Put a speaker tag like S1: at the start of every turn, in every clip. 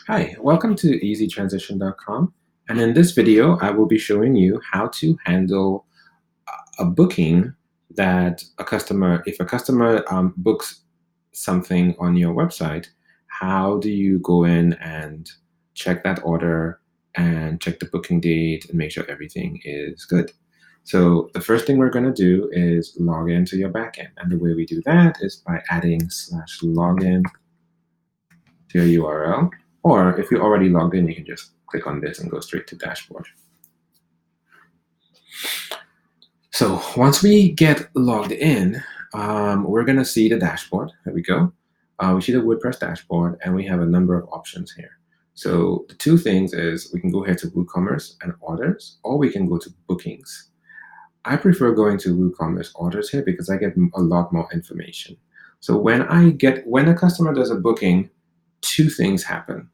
S1: Hi, welcome to easytransition.com. And in this video, I will be showing you how to handle a booking that if a customer books something on your website, how do you go in and check that order and check the booking date and make sure everything is good. So the first thing we're going to do is log into your backend. And the way we do that is by adding /login to your URL. Or if you're already logged in, you can just click on this and go straight to dashboard. So once we get logged in, we're going to see the dashboard. There we go. We see the WordPress dashboard, and we have a number of options here. So the two things is we can go ahead to WooCommerce and orders, or we can go to bookings. I prefer going to WooCommerce orders here because I get a lot more information. So when a customer does a booking, two things happen.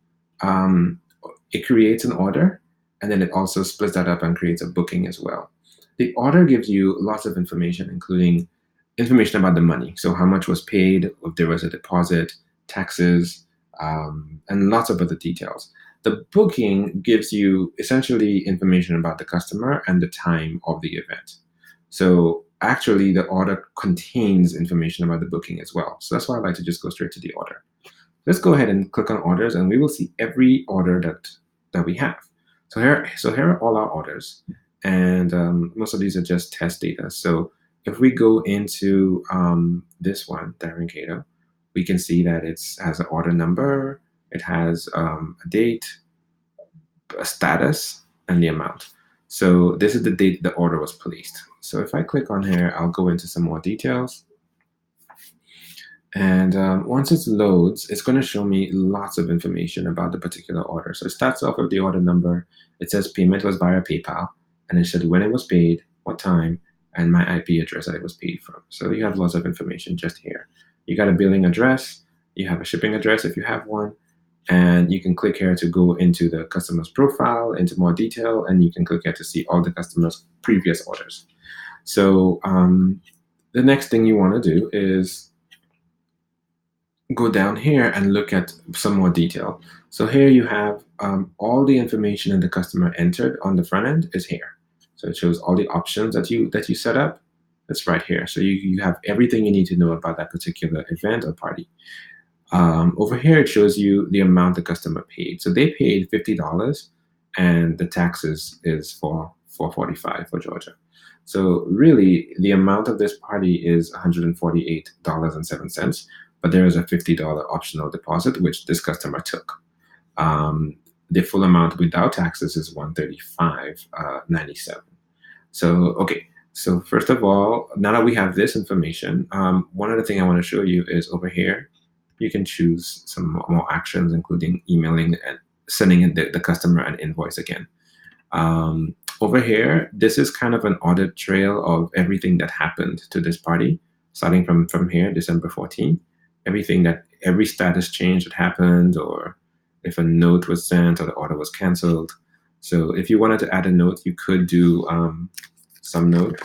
S1: It creates an order, and then it also splits that up and creates a booking as well. The order gives you lots of information, including information about the money. So how much was paid, if there was a deposit, taxes, and lots of other details. The booking gives you essentially information about the customer and the time of the event. So actually, the order contains information about the booking as well. So that's why I like to just go straight to the order. Let's go ahead and click on orders, and we will see every order that we have. So here are all our orders, and most of these are just test data. So if we go into this one, Darren Cato, we can see that it has an order number, it has a date, a status, and the amount. So this is the date the order was placed. So if I click on here, I'll go into some more details. And once it loads, it's going to show me lots of information about the particular order. So it starts off with the order number. It says payment was via PayPal, and it said when it was paid, what time, and my IP address that it was paid from. So you have lots of information just here. You got a billing address, you have a shipping address if you have one, and you can click here to go into the customer's profile, into more detail, and you can click here to see all the customer's previous orders. So the next thing you want to do is go down here and look at some more detail. So here you have all the information that the customer entered on the front end is here. So it shows all the options that you set up. It's right here. So you have everything you need to know about that particular event or party. Over here, it shows you the amount the customer paid. So they paid $50, and the taxes is for $445 for Georgia. So really, the amount of this party is $148.07. But there is a $50 optional deposit, which this customer took. The full amount without taxes is $135.97. So, okay. So first of all, now that we have this information, one other thing I want to show you is over here, you can choose some more actions, including emailing and sending the customer an invoice again. Over here, this is kind of an audit trail of everything that happened to this party, starting from here, December 14th. Every status change that happened, or if a note was sent or the order was canceled. So if you wanted to add a note, you could do some note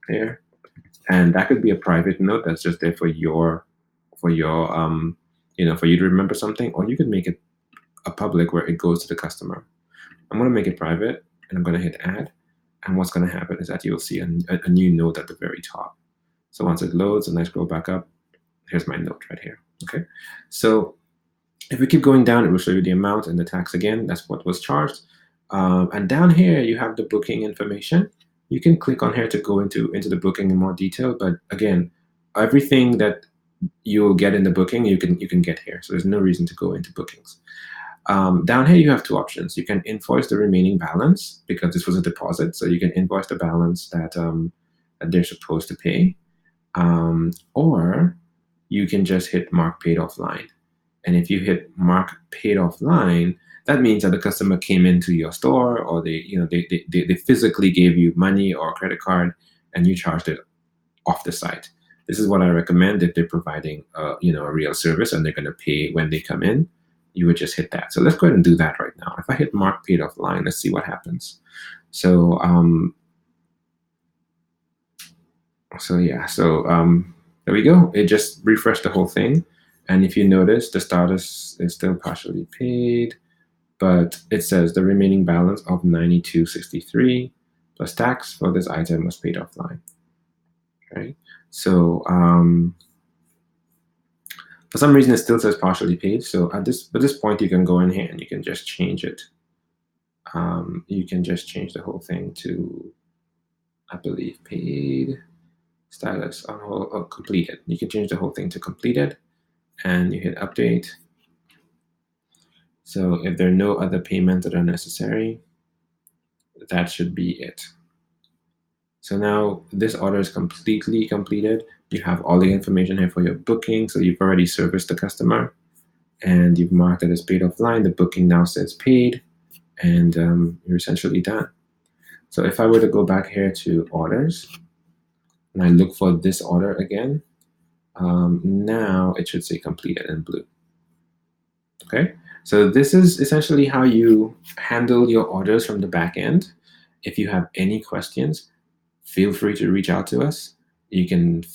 S1: there, and that could be a private note that's just there for you to remember something, or you could make it a public where it goes to the customer. I'm going to make it private, and I'm going to hit add, and what's going to happen is that you'll see a new note at the very top. So once it loads and I scroll back up, here's my note right here. Okay, so if we keep going down, it will show you the amount and the tax again. That's what was charged. And down here, you have the booking information. You can click on here to go into the booking in more detail. But again, everything that you'll get in the booking, you can get here. So there's no reason to go into bookings. Down here, you have two options. You can invoice the remaining balance because this was a deposit. So you can invoice the balance that they're supposed to pay. Or you can just hit mark paid offline. And if you hit mark paid offline, that means that the customer came into your store, or they physically gave you money or a credit card, and you charged it off the site. This is what I recommend if they're providing a real service and they're going to pay when they come in. You would just hit that. So let's go ahead and do that right now. If I hit mark paid offline, let's see what happens. So there we go. It just refreshed the whole thing. And if you notice, the status is still partially paid. but it says the remaining balance of $92.63 plus tax for this item was paid offline, right? So for some reason, it still says partially paid. So at this point, you can go in here and you can just change it. You can just change the whole thing to, I believe, paid status on hold or completed. You can change the whole thing to completed, and you hit update. So if there are no other payments that are necessary, that should be it. So now this order is completely completed. You have all the information here for your booking. So you've already serviced the customer and you've marked it as paid offline. The booking now says paid, and you're essentially done. So if I were to go back here to orders and I look for this order again, now it should say completed in blue. Okay, so this is essentially how you handle your orders from the back end. If you have any questions, feel free to reach out to us. You can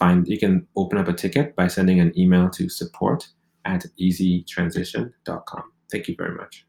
S1: open up a ticket by sending an email to support@easytransition.com. Thank you very much.